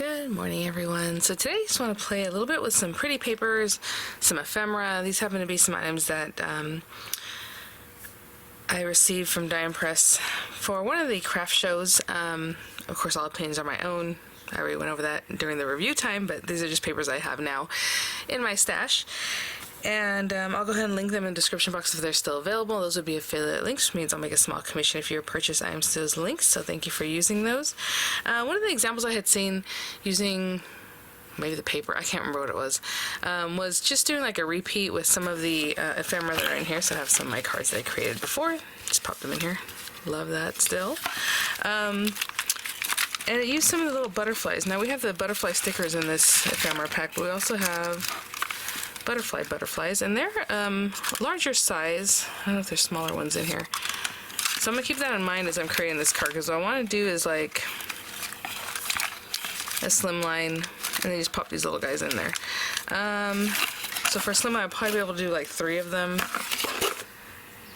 Good morning, everyone. So today I just want to play a little bit with some pretty papers, some ephemera. These happen to be some items that I received from Die and Press for one of the craft shows. Of course, all opinions are my own. I already went over that during the review time, but these are just papers I have now in my stash. And I'll go ahead and link them in the description box if they're still available. Those would be affiliate links, which means I'll make a small commission if you purchase items to those links, so thank you for using those. One of the examples I had seen using maybe the paper, I can't remember what it was just doing like a repeat with some of the ephemera that are in here. So I have some of my cards that I created before. Just pop them in here. Love that still. And it used some of the little butterflies. Now we have the butterfly stickers in this ephemera pack, but we also have butterflies, and they're larger size. I don't know if there's smaller ones in here. So I'm gonna keep that in mind as I'm creating this card, because what I want to do is like a slimline, and then just pop these little guys in there. So for a slimline, I'll probably be able to do like 3 of them.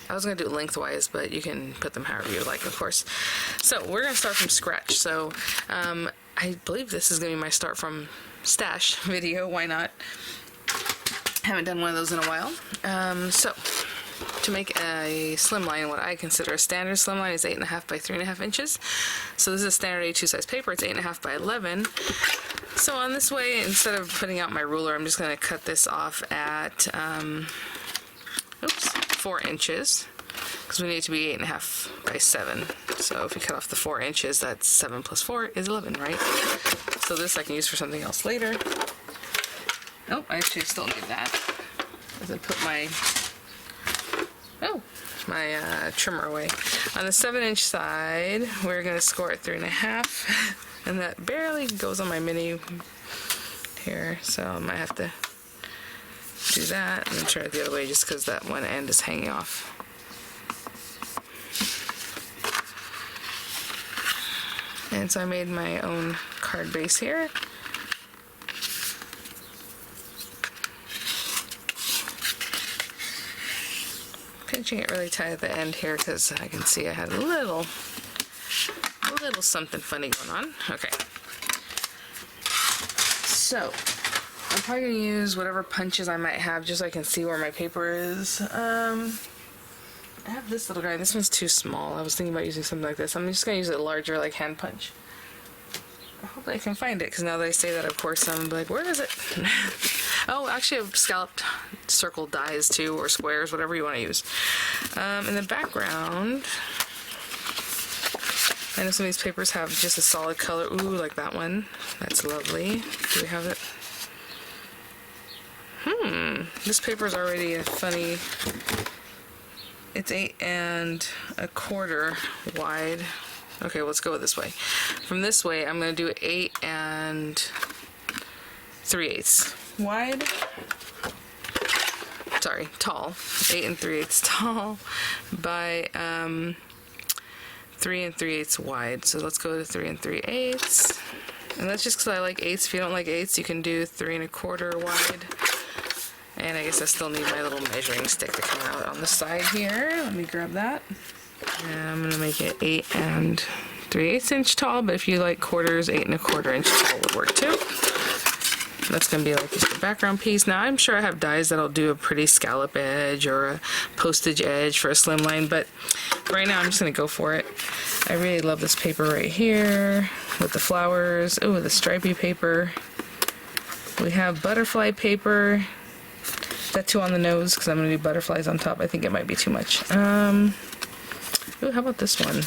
I was going to do it lengthwise, but you can put them however you like, of course. So we're going to start from scratch. So I believe this is going to be my start from stash video. Why not? Haven't done one of those in a while. So to make a slimline, what I consider a standard slimline is 8.5 by 3.5 inches. So this is a standard A2 size paper. It's 8.5 by 11. So on this way, instead of putting out my ruler, I'm just going to cut this off at 4 inches, because we need it to be 8.5 by 7. So if you cut off the 4 inches, that's 7 plus 4 is 11, right? So this I can use for something else later. Oh, I actually still need that. As I put my trimmer away. On the 7-inch side, we're going to score at 3.5, and that barely goes on my mini here, so I might have to do that and then turn it the other way just because that one end is hanging off. And so I made my own card base here. Pinching it really tight at the end here because I can see I had a little something funny going on. Okay. So I'm probably going to use whatever punches I might have just so I can see where my paper is. I have this little guy. This one's too small. I was thinking about using something like this. I'm just going to use a larger, like, hand punch. I hope I can find it, because now that I say that, of course, I'm like, where is it? Oh, actually, I've scalloped circle dies, too, or squares, whatever you want to use. In the background, I know some of these papers have just a solid color. Ooh, like that one. That's lovely. Do we have it? This paper is already a funny. It's 8 1/4 wide. Okay, let's go this way. From this way, I'm going to do 8 3/8 wide. Sorry, tall. 8 3/8 tall by 3 3/8 wide. So let's go to 3 3/8. And that's just because I like 8s. If you don't like 8s, you can do 3 1/4 wide. And I guess I still need my little measuring stick to come out on the side here. Let me grab that. And I'm going to make it 8 3/8 inch tall, but if you like quarters, 8 1/4 inch tall would work too. That's going to be like just a background piece. Now I'm sure I have dies that'll do a pretty scallop edge or a postage edge for a slimline, but right now I'm just going to go for it. I really love this paper right here with the flowers. Oh, the stripy paper. We have butterfly paper. That too on the nose because I'm going to do butterflies on top. I think it might be too much. Ooh, how about this one?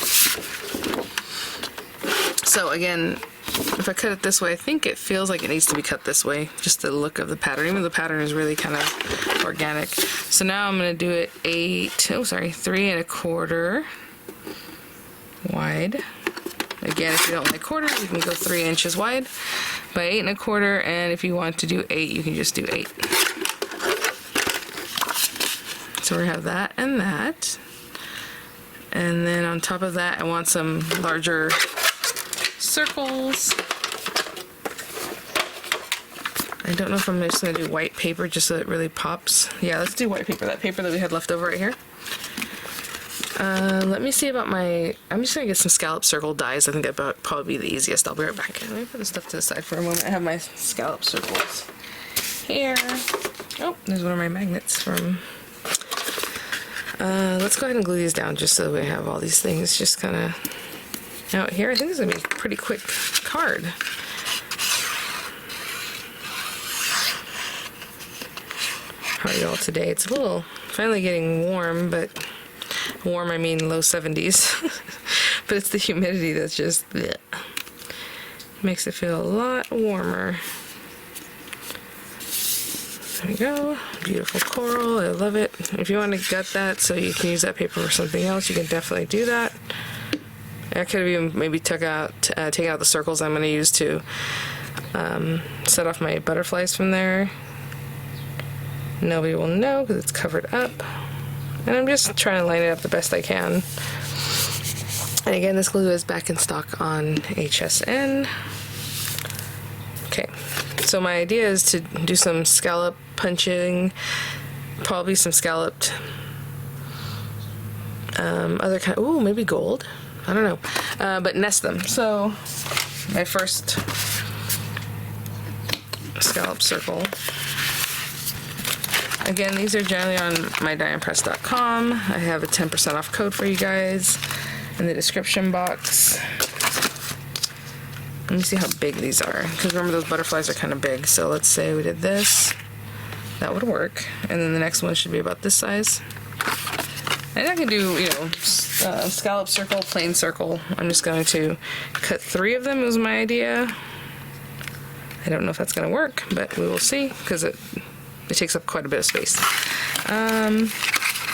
So again, if I cut it this way, I think it feels like it needs to be cut this way. Just the look of the pattern. Even the pattern is really kind of organic. So now I'm going to do it 3 1/4 wide. Again, if you don't like quarters, you can go 3 inches wide by 8 1/4. And if you want to do 8, you can just do 8. So we have that and that. And then on top of that, I want some larger circles. I don't know if I'm just going to do white paper just so it really pops. Yeah, let's do white paper. That paper that we had left over right here. Let me see about my, I'm just gonna get some scallop circle dies. I think that'd probably be the easiest. I'll be right back. Let me put this stuff to the side for a moment. I have my scallop circles here. Oh, there's one of my magnets from, let's go ahead and glue these down just so we have all these things just kind of out here. I think this is gonna be a pretty quick card. How are y'all today? It's a little, finally getting warm, but warm I mean low 70s. But it's the humidity that's just bleh. Makes it feel a lot warmer. There we go. Beautiful coral. I love it. If you want to gut that so you can use that paper for something else, you can definitely do that. I could have even maybe taken out the circles I'm going to use to set off my butterflies from there. Nobody will know because it's covered up. And I'm just trying to line it up the best I can. And again, this glue is back in stock on HSN. Okay, so my idea is to do some scallop punching, probably some scalloped other kind, ooh, maybe gold, I don't know, but nest them. So my first scallop circle, again, these are generally on mydieandpress.com. I have a 10% off code for you guys in the description box. Let me see how big these are, because remember those butterflies are kind of big. So let's say we did this, that would work, and then the next one should be about this size. And I can do, you know, scallop circle, plain circle. I'm just going to cut 3 of them, was my idea. I don't know if that's going to work, but we will see, because it takes up quite a bit of space.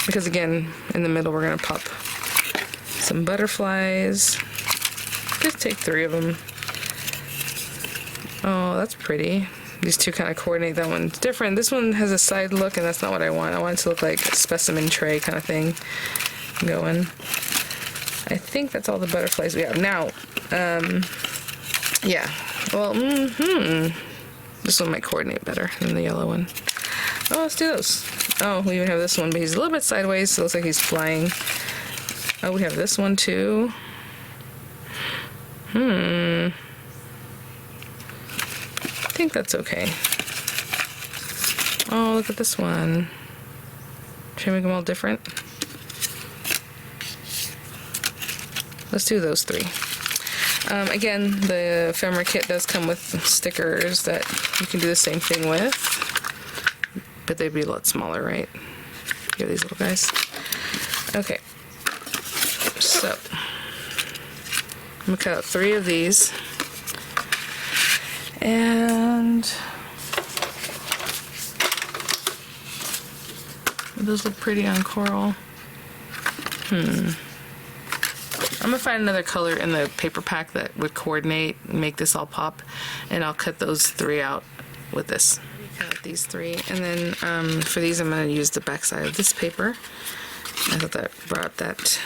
Because again, in the middle we're going to pop some butterflies. Just take 3 of them. Oh, that's pretty. These two kind of coordinate. That one's different. This one has a side look, and that's not what I want. I want it to look like a specimen tray kind of thing going. I think that's all the butterflies we have. Now, yeah. Well, this one might coordinate better than the yellow one. Oh, let's do those. Oh, we even have this one, but he's a little bit sideways, so it looks like he's flying. Oh, we have this one too. I think that's okay. Oh, look at this one. Should I make them all different? Let's do those 3. Again, the ephemera kit does come with stickers that you can do the same thing with, but they'd be a lot smaller, right? Here, these little guys. Okay, so I'm gonna cut out 3 of these, and those look pretty on coral. I'm gonna find another color in the paper pack that would coordinate and make this all pop, and I'll cut those 3 out with this. Cut out these 3, and then for these I'm gonna use the back side of this paper. I thought that brought that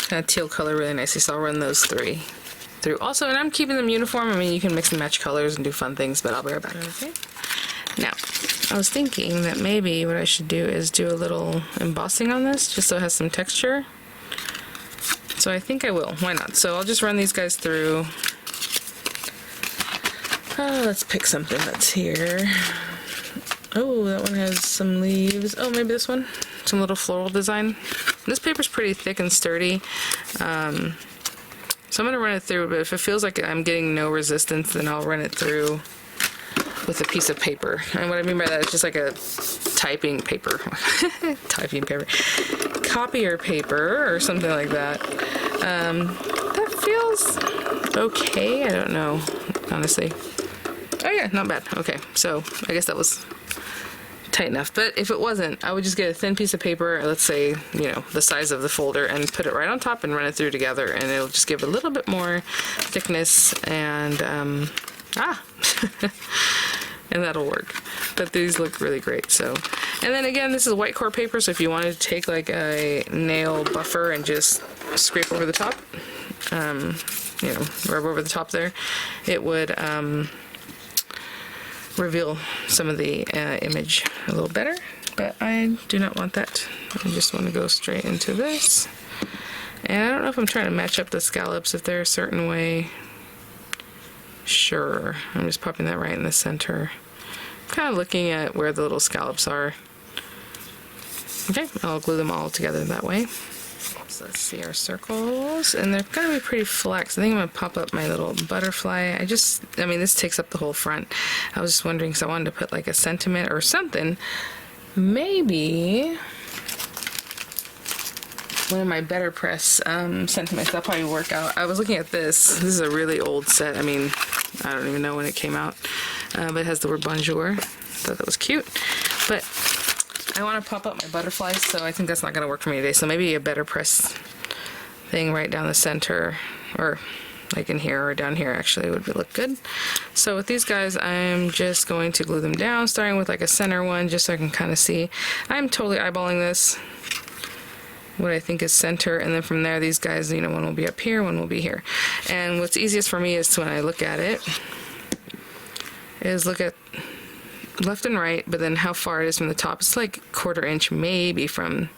kind of teal color really nicely, so I'll run those 3 through. Also, and I'm keeping them uniform. I mean, you can mix and match colors and do fun things, but I'll be right back. Okay. Now, I was thinking that maybe what I should do is do a little embossing on this, just so it has some texture. So I think I will. Why not? So I'll just run these guys through. Let's pick something that's here. Oh, that one has some leaves. Oh, maybe this one? Some little floral design. This paper's pretty thick and sturdy. So I'm going to run it through, but if it feels like I'm getting no resistance, then I'll run it through with a piece of paper. And what I mean by that is just like a typing paper. Typing paper. Copier paper or something like that. That feels okay. I don't know, honestly. Oh yeah, not bad. Okay, so I guess that was tight enough. But if it wasn't, I would just get a thin piece of paper, let's say, you know, the size of the folder, and put it right on top and run it through together, and it'll just give a little bit more thickness, and and that'll work. But these look really great. So, and then again, this is white core paper, so if you wanted to take like a nail buffer and just scrape over the top, you know, rub over the top there, it would reveal some of the image a little better, but I do not want that. I just want to go straight into this. And I don't know if I'm trying to match up the scallops, if they're a certain way. Sure, I'm just popping that right in the center. Kind of looking at where the little scallops are. Okay, I'll glue them all together that way. So let's see our circles, and they're gonna be pretty flat, so I think I'm gonna pop up my little butterfly. I mean, this takes up the whole front. I was just wondering, because I wanted to put like a sentiment or something. Maybe one of my better press sentiments, that'll probably work out. I was looking at this. This is a really old set. I mean, I don't even know when it came out, but it has the word bonjour. Thought that was cute, but I want to pop up my butterflies, so I think that's not going to work for me today. So maybe a better press thing right down the center, or like in here or down here actually would look good. So with these guys, I'm just going to glue them down, starting with like a center one, just so I can kind of see. I'm totally eyeballing this, what I think is center, and then from there, these guys, you know, one will be up here, one will be here. And what's easiest for me is to, when I look at it, is look at left and right, but then how far it is from the top. It's like 1/4 inch maybe from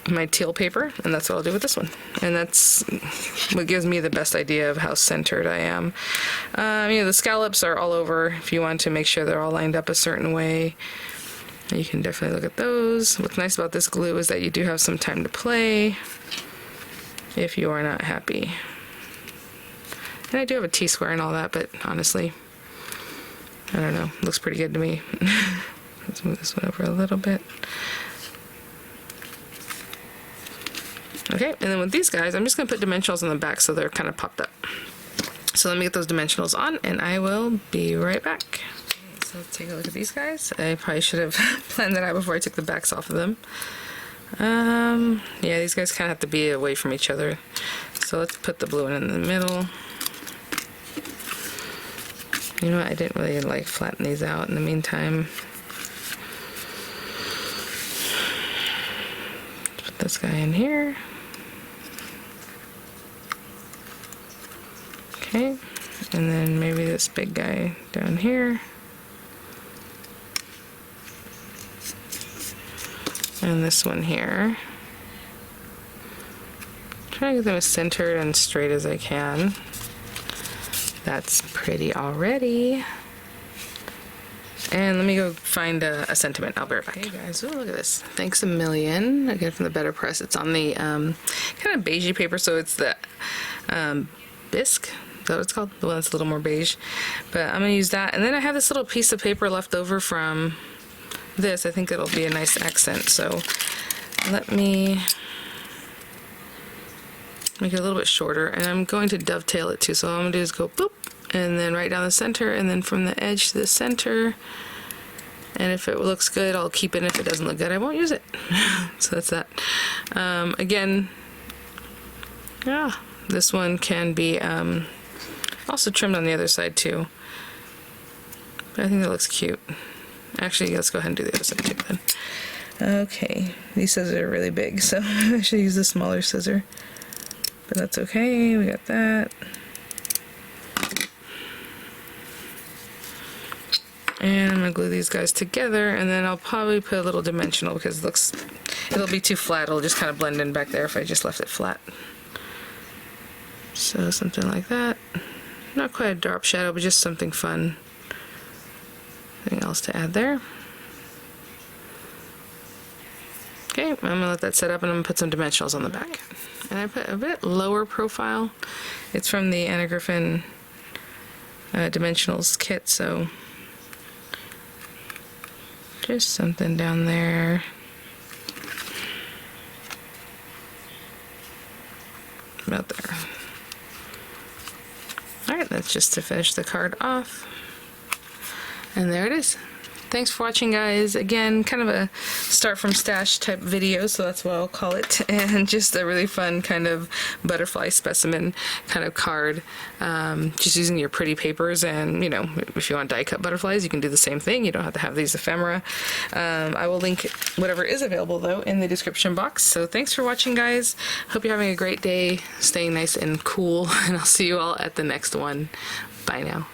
my teal paper, and that's what I'll do with this one. And that's what gives me the best idea of how centered I am. You know, the scallops are all over. If you want to make sure they're all lined up a certain way, you can definitely look at those. What's nice about this glue is that you do have some time to play if you are not happy. And I do have a T-square and all that, but honestly, I don't know, looks pretty good to me. Let's move this one over a little bit. Okay, and then with these guys, I'm just going to put dimensionals on the back so they're kind of popped up. So let me get those dimensionals on, and I will be right back. Okay, so let's take a look at these guys. I probably should have planned that out before I took the backs off of them. Yeah, these guys kind of have to be away from each other. So let's put the blue one in the middle. You know what, I didn't really like flatten these out in the meantime. Put this guy in here. Okay, and then maybe this big guy down here. And this one here. Try to get them as centered and straight as I can. That's pretty already. And let me go find a sentiment. I'll be right back. Hey guys, ooh, look at this. Thanks a million. Again, from the Better Press. It's on the kind of beigey paper, so it's the bisque. Is that what it's called? The one that's a little more beige. But I'm going to use that. And then I have this little piece of paper left over from this. I think it'll be a nice accent. So let me make it a little bit shorter, and I'm going to dovetail it too. So all I'm gonna do is go boop, and then right down the center, and then from the edge to the center. And if it looks good, I'll keep it. If it doesn't look good, I won't use it. So that's that. Again, yeah, this one can be also trimmed on the other side too. But I think that looks cute. Actually, let's go ahead and do the other side too then. Okay, these scissors are really big, so I should use the smaller scissor. But that's okay, we got that. And I'm gonna glue these guys together, and then I'll probably put a little dimensional because it'll be too flat. It'll just kind of blend in back there if I just left it flat. So something like that. Not quite a drop shadow, but just something fun. Anything else to add there? Okay, I'm gonna let that set up, and I'm gonna put some dimensionals on the back. And I put a bit lower profile. It's from the Anna Griffin Dimensionals kit, so just something down there. About there. Alright, that's just to finish the card off. And there it is. Thanks for watching, guys. Again, kind of a start from stash type video, so that's what I'll call it. And just a really fun kind of butterfly specimen kind of card. Just using your pretty papers, and you know, if you want die cut butterflies, you can do the same thing. You don't have to have these ephemera. I will link whatever is available though in the description box. So thanks for watching, guys. Hope you're having a great day, staying nice and cool, and I'll see you all at the next one. Bye now.